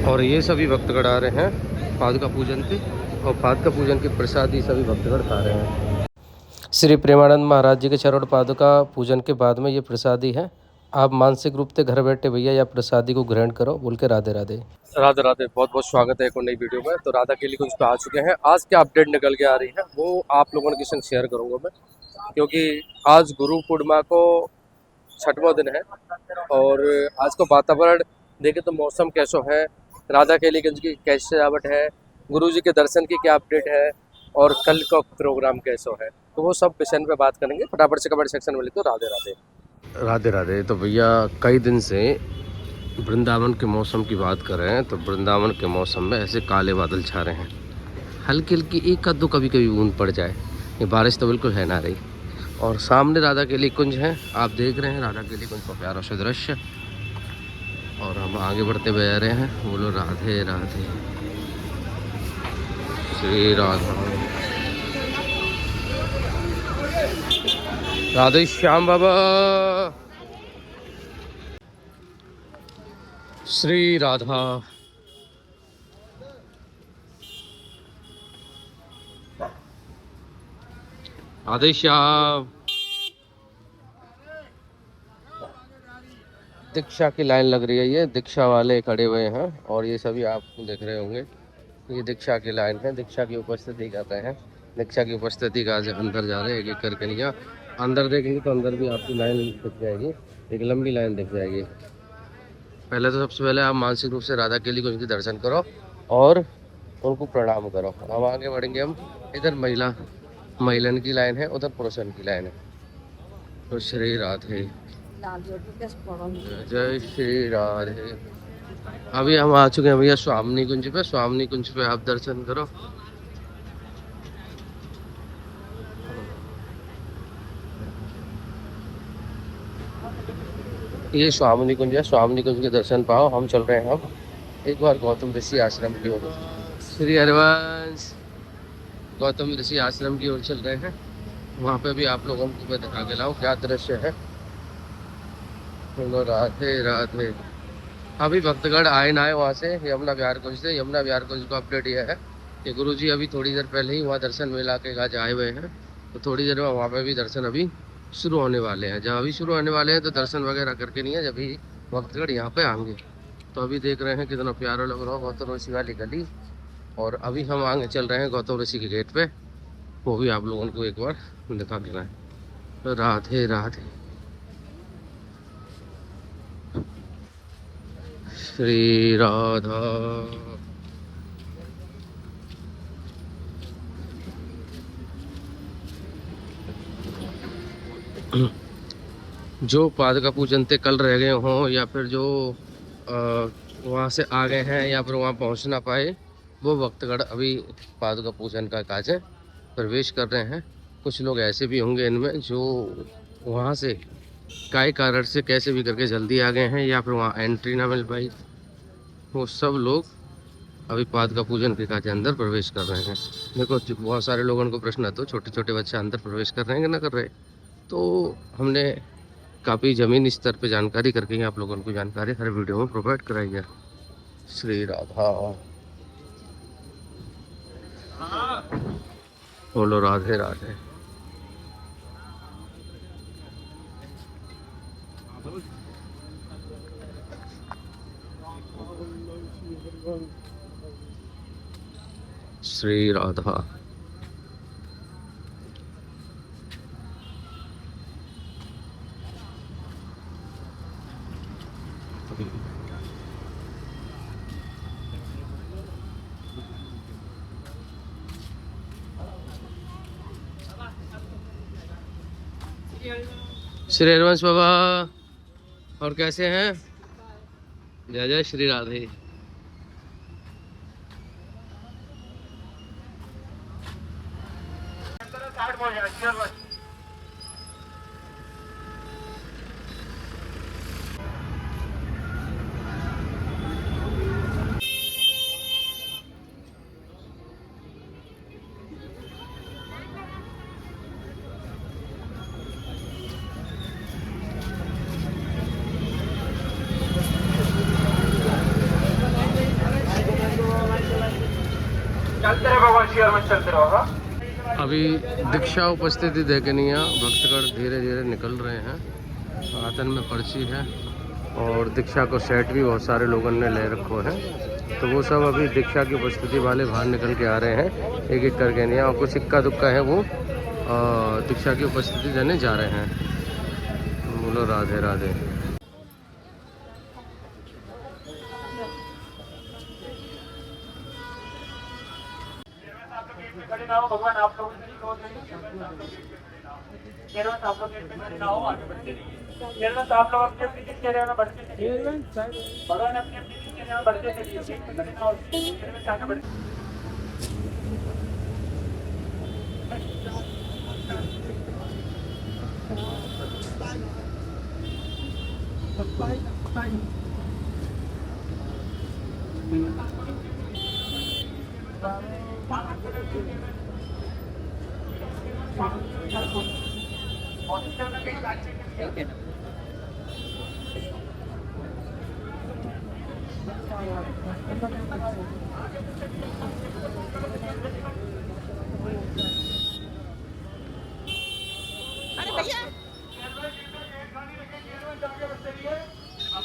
और ये सभी भक्तगण आ रहे हैं पादुका पूजन पे, और पादुका पूजन के प्रसाद ही सभी भक्तगण खा रहे हैं। श्री प्रेमानंद महाराज जी के चरण पादुका पूजन के बाद में ये प्रसादी है। आप मानसिक रूप से घर बैठे भैया या प्रसादी को ग्रहण करो, बोल के राधे राधे। राधे राधे, बहुत बहुत स्वागत है एक और नई वीडियो में। तो राधा केली कुंज पे आ चुके हैं। आज क्या अपडेट निकल के आ रही है वो आप लोगों के संग शेयर करूंगा मैं, क्योंकि आज गुरु पूर्णिमा को 6वां दिन है। और आज का वातावरण देखे तो मौसम कैसा है, राधा केलीगंज की कैसी सजावट है, गुरु जी के दर्शन की क्या अपडेट है, और कल का प्रोग्राम कैसा है, तो वो सब विषय पे बात करेंगे। फटाफट से कमेंट सेक्शन में लिखो राधे राधे। राधे राधे। तो भैया कई दिन से वृंदावन के मौसम की बात कर रहे हैं, तो वृंदावन के मौसम में ऐसे काले बादल छा रहे हैं, हल्की हल्की एक आध दो कभी कभी बूंद पड़ जाए, ये बारिश तो बिल्कुल है ना रही। और सामने राधा केली कुंज है, आप देख रहे हैं राधा केली कुंज का प्यारा सा दृश्य। और हम आगे बढ़ते हुए जा रहे हैं। बोलो राधे राधे, श्री राधा, राधे श्याम बाबा, श्री राधा। राधे श्याम। दीक्षा की लाइन लग रही है, ये दीक्षा वाले खड़े हुए हैं, और ये सभी आप देख रहे होंगे, ये दीक्षा की लाइन है। दीक्षा की उपस्थिति कर रहे हैं, दीक्षा की उपस्थिति का अंदर जा रहे हैं एक एक करके। नहीं, अंदर देखेंगे तो अंदर भी आपकी लाइन दिख जाएगी, एक लंबी लाइन दिख जाएगी। पहले तो सबसे पहले आप मानसिक रूप से राधा केली कुंज के दर्शन करो और उनको प्रणाम करो। अब आगे बढ़ेंगे हम। इधर महिलन की लाइन है, उधर पुरुषन की लाइन है। तो श्री राधे, जय श्री राधे। अभी हम आ चुके हैं भैया स्वामिनी कुंज पे। स्वामिनी कुंज पे आप दर्शन करो। ये स्वामिनी कुंज है, स्वामिनी कुंज के दर्शन पाओ। हम चल रहे हैं अब एक बार गौतम ऋषि आश्रम की ओर। श्री हरिवंश गौतम ऋषि आश्रम की ओर चल रहे हैं। वहाँ पे भी आप लोगों को मैं दिखा के लाऊं क्या दृश्य है। बोलो राधे राधे। अभी भक्तगण आए ना आए वहाँ से यमुना विहार कुंज से। यमुना विहार कुंज का अपडेट यह है कि गुरुजी अभी थोड़ी देर पहले ही वहाँ दर्शन मेला के आज आए हुए हैं, तो थोड़ी देर में वहाँ पे भी दर्शन अभी शुरू होने वाले हैं। जब अभी शुरू होने वाले हैं तो दर्शन वगैरह करके नहीं है, जब भी भक्तगण यहाँ पे आएंगे। तो अभी देख रहे हैं कितना प्यारा लग रहा है गौतम ऋषि वाली गली। और अभी हम आगे चल रहे हैं गौतम ऋषि के गेट पे, वो भी आप लोगों को एक बार दिखा देना है। तो राधे राधे, श्री राधा। जो पादुका पूजन ते कल रह गए हों, या फिर जो वहाँ से आ गए हैं या फिर वहाँ पहुँच ना पाए, वो भक्तगण अभी पादुका पूजन का काज है प्रवेश कर रहे हैं। कुछ लोग ऐसे भी होंगे इनमें जो वहाँ से काय कारण से कैसे भी करके जल्दी आ गए हैं, या फिर वहाँ एंट्री ना मिल पाई। वो सब लोग अभी पादुका पूजन के काज अंदर प्रवेश कर रहे हैं। देखो बहुत सारे लोगों को प्रश्न आता है छोटे छोटे बच्चे अंदर प्रवेश कर रहे हैं कि ना कर रहे। तो हमने काफ़ी ज़मीनी स्तर पे जानकारी करके ही आप लोगों को जानकारी हर वीडियो में प्रोवाइड कराई है। श्री राधा, बोलो राधे राधे। श्री राधा, श्री हरिवंश बाबा, और कैसे हैं? जय जय श्री राधे। चलते रहे भगवान श्री हनुमान, चलते रहो। हाँ अभी दीक्षा उपस्थिति देखनी है, भक्तगण धीरे धीरे निकल रहे हैं। हाथन में पर्ची है और दीक्षा को सेट भी बहुत सारे लोगों ने ले रखो है, तो वो सब अभी दीक्षा की उपस्थिति वाले बाहर निकल के आ रहे हैं एक एक करके। नहीं और कुछ इक्का दुक्का है वो दीक्षा की उपस्थिति देने जा रहे हैं। बोलो राधे राधे। खड़े ना हो भगवान, आप लोग आप लोग आगे बढ़ते रहिए। आप लोग अपने अपनी चेहरे में बढ़ते चलिए, भगवान अपने अपनी चेहरे में बढ़ते चलिए, आगे बढ़ते।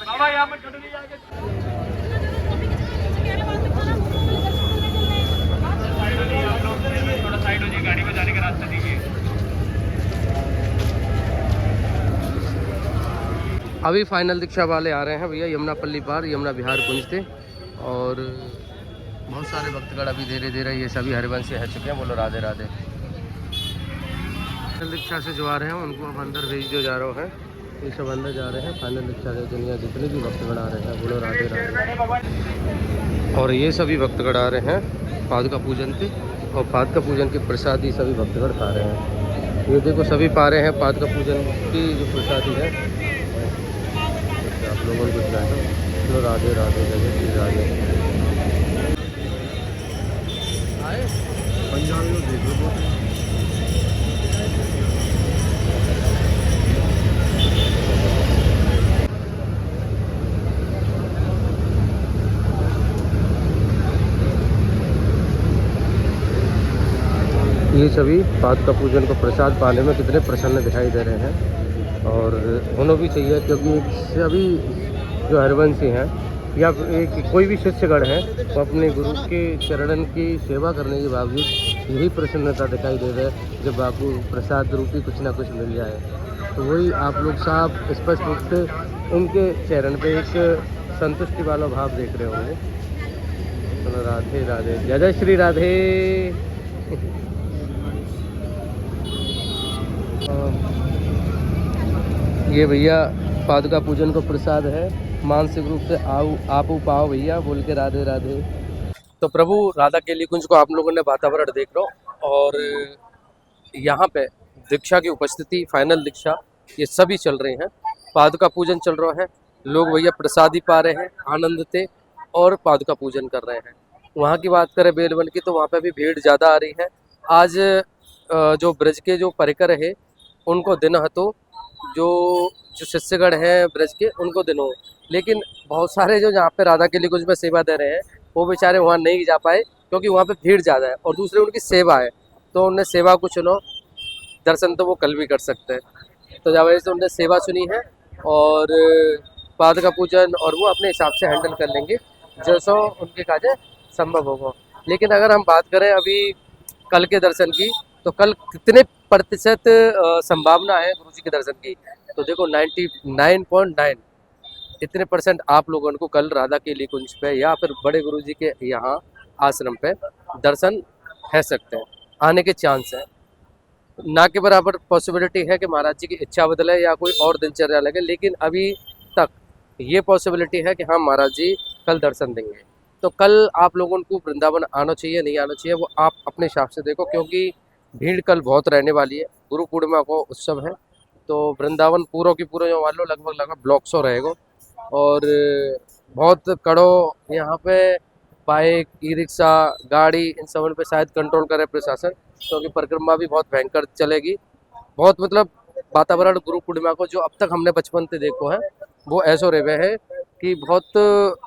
बाबा यहाँ पर छुट्टी जाके थोड़ा साइड हो जाइए, गाड़ी में जाने का रास्ता दीजिए। अभी फाइनल दीक्षा वाले आ रहे हैं भैया, यमुनापल्ली पार यमुना विहार कुंज थे। और बहुत सारे भक्तगण अभी धीरे धीरे ये सभी हरिवंशी रह चुके हैं। बोलो राधे राधे। फाइनल दीक्षा से जो आ रहे हैं उनको अब अंदर भेज दिया जा रहा है। ये सब अंदर जा रहे हैं फाइनल दीक्षा के दुनिया जितने भी भक्तगण आ रहे हैं। बोलो राधे राधे। और ये सभी भक्तगण आ रहे हैं पादुका पूजन पे, और पादुका पूजन के प्रसादी सभी भक्तगण खा रहे हैं। ये देखो सभी पा रहे हैं पादुका पूजन की जो प्रसादी है। आप लोगों को बताया तो राधे राधे जय श्री राधे। आए पंजाबी में देख लो। ये सभी पादुका पूजन को प्रसाद पाने में कितने प्रसन्न दिखाई दे रहे हैं, और होना भी चाहिए, क्योंकि सभी जो हरिवंशी हैं या एक कोई भी शिष्यगण है वो अपने गुरु के चरणन की सेवा करने के बावजूद यही प्रसन्नता दिखाई दे रहा है जब बापू प्रसाद रूपी कुछ ना कुछ मिल जाए। तो वही आप लोग साफ स्पष्ट रूप से उनके चरण पे एक संतुष्टि वाला भाव देख रहे होंगे। चलो राधे राधे जय जय श्री राधे। ये भैया पादुका पूजन को प्रसाद है, मानसिक रूप से आओ आप पाओ भैया बोल के राधे राधे। तो प्रभु राधा केली कुंज को आप लोगों ने वातावरण देख लो, और यहाँ पे दीक्षा की उपस्थिति फाइनल दीक्षा ये सभी चल रहे हैं, पादुका पूजन चल रहा है, लोग भैया प्रसादी पा रहे हैं आनंद से और पादुका पूजन कर रहे हैं। वहाँ की बात करें बेलवन की, तो वहाँ पे भी भीड़ ज़्यादा आ रही है। आज जो ब्रज के जो परिकर है उनको दिन हतो, जो शिष्यगण हैं ब्रज के उनको दिन हो, लेकिन बहुत सारे जो यहाँ पे राधा केली कुंज में सेवा दे रहे हैं वो बेचारे वहाँ नहीं जा पाए, क्योंकि वहाँ पे भीड़ ज़्यादा है और दूसरे उनकी सेवा है, तो उन्हें सेवा को चुनो, दर्शन तो वो कल भी कर सकते हैं। तो जब वजह से उन्होंने सेवा सुनी है और पादुका पूजन और वो अपने हिसाब से हैंडल कर लेंगे जैसा उनके काजे संभव होगा। लेकिन अगर हम बात करें अभी कल के दर्शन की, तो कल कितने प्रतिशत संभावना है गुरु जी के दर्शन की, तो देखो 99.9 इतने % आप लोगों को कल राधा केली कुंज पे या फिर बड़े गुरु जी के यहाँ आश्रम पे दर्शन है सकते हैं, आने के चांस है। ना के बराबर पॉसिबिलिटी है कि महाराज जी की इच्छा बदले या कोई और दिनचर्या लगे, लेकिन अभी तक ये पॉसिबिलिटी है कि हाँ महाराज जी कल दर्शन देंगे। तो कल आप लोगों को वृंदावन आना चाहिए नहीं आना चाहिए वो आप अपने हिसाब से देखो, क्योंकि भीड़ कल बहुत रहने वाली है। गुरु पूर्णिमा को उत्सव है, तो वृंदावन पूरा की पूरा जो मान लो लगभग ब्लॉक सौ रहेगा, और बहुत कड़ो यहाँ पे बाइक ई रिक्शा गाड़ी इन सब पे शायद कंट्रोल करे प्रशासन, क्योंकि परिक्रमा भी बहुत भयंकर चलेगी। बहुत मतलब वातावरण गुरु पूर्णिमा को जो अब तक हमने बचपन से देखो है वो ऐसा रहे है कि बहुत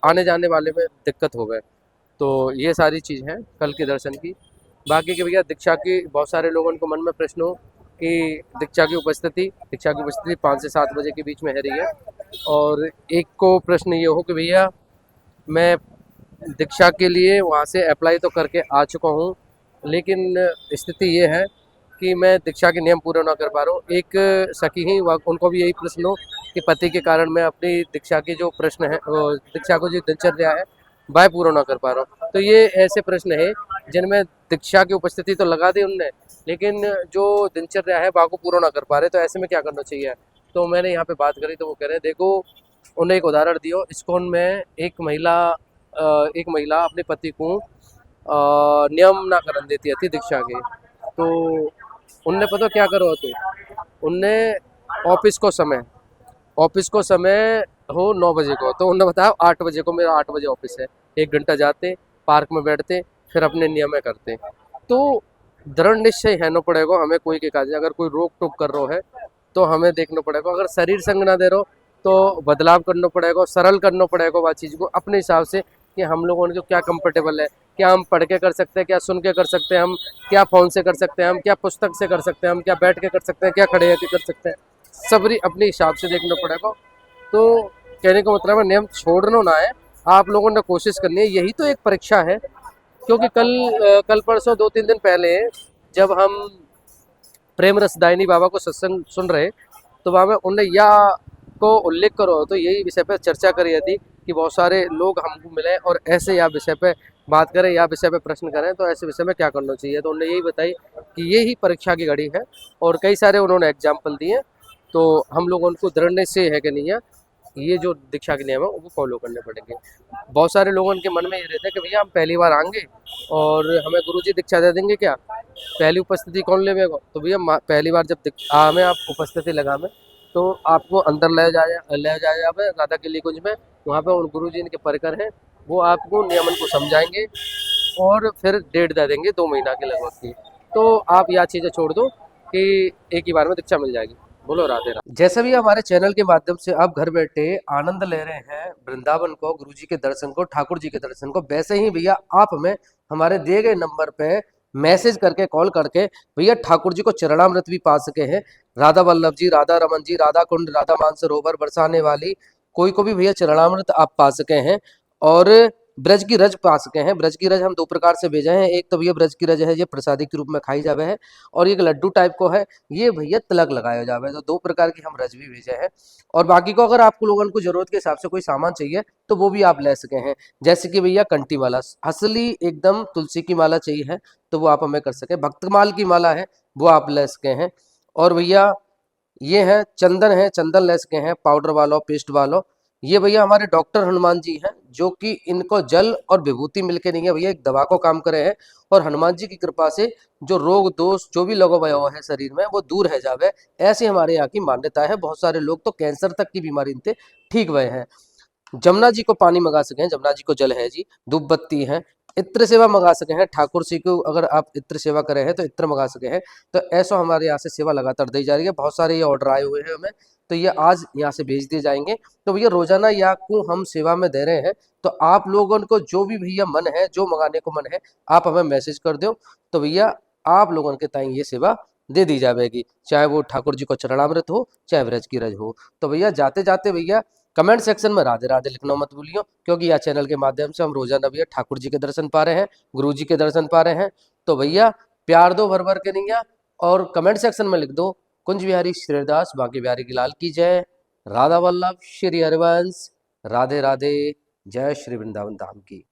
आने जाने वाले में दिक्कत हो गए। तो ये सारी चीज़ है कल के दर्शन की। बाकी के भैया दीक्षा की बहुत सारे लोगों को मन में प्रश्न हो कि दीक्षा की उपस्थिति 5 से 7 बजे के बीच में है रही है। और एक को प्रश्न ये हो कि भैया मैं दीक्षा के लिए वहाँ से अप्लाई तो करके आ चुका हूँ, लेकिन स्थिति ये है कि मैं दीक्षा के नियम पूरे ना कर पा रहा हूँ। एक सखी ही उनको भी यही प्रश्न हो कि पति के कारण मैं अपनी दीक्षा की जो प्रश्न है, दीक्षा को जो दिनचर्या है वह पूरा ना कर पा रहा हूँ। तो ये ऐसे प्रश्न है जिनमें दीक्षा की उपस्थिति तो लगा दी उनने, लेकिन जो दिनचर्या है वह को पूरा ना कर पा रहे। तो ऐसे में क्या करना चाहिए? तो मैंने यहाँ पे बात करी तो वो कह रहे हैं देखो, उन्हें एक उदाहरण दियो। इस्कॉन में एक महिला अपने पति को नियम ना करन देती थी दीक्षा के। तो उनने पता क्या करो, तो उनने ऑफिस को समय हो 9 बजे को, तो उन्होंने बताया 8 बजे को, मेरा 8 बजे ऑफिस है, 1 घंटा जाते पार्क में बैठते फिर अपने नियम करते। तो दृढ़ निश्चय है ना पड़ेगा हमें कोई के काज, अगर कोई रोक टोक कर रहा है तो हमें देखना पड़ेगा। अगर शरीर संग ना दे रहो तो बदलाव करना पड़ेगा, सरल करना पड़ेगा वह चीज़ को अपने हिसाब से कि हम लोगों को क्या कंफर्टेबल है, क्या हम पढ़ के कर सकते हैं, क्या सुन के कर सकते हैं, हम क्या फ़ोन से कर सकते हैं, हम क्या पुस्तक से कर सकते हैं, हम क्या बैठ के कर सकते हैं, क्या खड़े होकर कर सकते हैं, सबरी अपने हिसाब से देखना पड़ेगा। तो कहने का मतलब है नियम छोड़ना ना है, आप लोगों ने कोशिश करनी है, यही तो एक परीक्षा है। क्योंकि कल परसों 2-3 दिन पहले जब हम प्रेम रसदायिनी बाबा को सत्संग सुन रहे तो वहाँ में उन्हें या को उल्लेख करो तो यही विषय पर चर्चा करी थी कि बहुत सारे लोग हमको मिले और ऐसे या विषय पे बात करें या विषय पे प्रश्न करें, तो ऐसे विषय में क्या करना चाहिए। तो उन्होंने यही बताई कि ये ही परीक्षा की घड़ी है और कई सारे उन्होंने एग्जाम्पल दिए। तो हम लोग उनको दृढ़ निश्चय है कि नहीं है, ये जो दीक्षा के नियम है वो फॉलो करने पड़ेंगे। बहुत सारे लोगों के मन में ये रहता है कि भैया हम पहली बार आएंगे और हमें गुरुजी दीक्षा दे देंगे क्या, पहली उपस्थिति कौन लेवेगा। तो भैया पहली बार जब हमें आप उपस्थिति लगावे तो आपको अंदर ले जाया जावे राधा किली कुंज में, वहाँ पे उन गुरुजी के परिकर हैं, वो आपको नियमन को समझाएंगे और फिर डेट दे देंगे 2 महीना के लगभग की। तो आप यह चीज़ें छोड़ दो कि एक ही बार में दीक्षा मिल जाएगी। बोलो राधे राधे। जैसे भी हमारे चैनल के माध्यम से आप घर बैठे आनंद ले रहे हैं वृंदावन को, गुरुजी के दर्शन को, ठाकुर जी के दर्शन को, वैसे ही भैया आप हमें हमारे दिए गए नंबर पे मैसेज करके, कॉल करके भैया ठाकुर जी को चरणामृत भी पा सके हैं। राधा वल्लभ जी, राधा रमन जी, राधा कुंड, राधा मानसरोवर बरसाने वाली कोई को भी भैया चरणामृत आप पा सके हैं। और ब्रज की रज पा सके हैं। ब्रज की रज हम 2 प्रकार से भेजे हैं, एक तो भैया ब्रज की रज है ये प्रसादी के रूप में खाई जावे है, और एक लड्डू टाइप को है ये भैया तिलक लगाया जावे। तो 2 प्रकार की हम रज भी भेजे हैं। और बाकी को अगर आपको लोगों को जरूरत के हिसाब से कोई सामान चाहिए तो वो भी आप ले सके हैं। जैसे कि भैया कंठी माला असली एकदम तुलसी की माला चाहिए है तो वो आप हमें कर सके, भक्तमाल की माला है वो आप ले सके हैं। और भैया ये है चंदन ले सके हैं, पाउडर वालों, पेस्ट वालों। ये भैया हमारे डॉक्टर हनुमान जी हैं जो कि इनको जल और विभूति मिलके नहीं है भैया एक दवा को काम करे हैं, और हनुमान जी की कृपा से जो रोग दोष जो भी लगा हुआ है शरीर में वो दूर है जावे, ऐसी हमारे यहाँ की मान्यता है। बहुत सारे लोग तो कैंसर तक की बीमारी इनसे ठीक हुए हैं। जमुना जी को पानी मंगा सके हैं, जमुना जी को जल है जी, धूप बत्ती है, इत्र सेवा मंगा सके हैं। ठाकुर जी को अगर आप इत्र सेवा करे हैं तो इत्र मंगा सके हैं। तो ऐसा हमारे यहाँ से सेवा लगातार दी जा रही है। बहुत सारे ये ऑर्डर आए हुए हैं हमें, तो ये आज यहाँ से भेज दिए जाएंगे। तो भैया रोजाना या को हम सेवा में दे रहे हैं, तो आप लोगों को जो भी भैया मन है, जो मंगाने को मन है, आप हमें मैसेज कर दो तो भैया आप लोगों के ताई ये सेवा दे दी जाएगी, चाहे वो ठाकुर जी को चरणामृत हो, चाहे व्रज की रज हो। तो भैया जाते जाते भैया कमेंट सेक्शन में राधे राधे लिखना मत भूलियो, क्योंकि यह चैनल के माध्यम से हम रोजाना भैया ठाकुर जी के दर्शन पा रहे हैं, गुरु जी के दर्शन पा रहे हैं। तो भैया प्यार दो भर भर के नहीं, और कमेंट सेक्शन में लिख दो कुंज बिहारी श्रीदास बांके बिहारी की लाल की जय, राधा वल्लभ श्री हरिवंश, राधे राधे, जय श्री वृंदावन धाम की।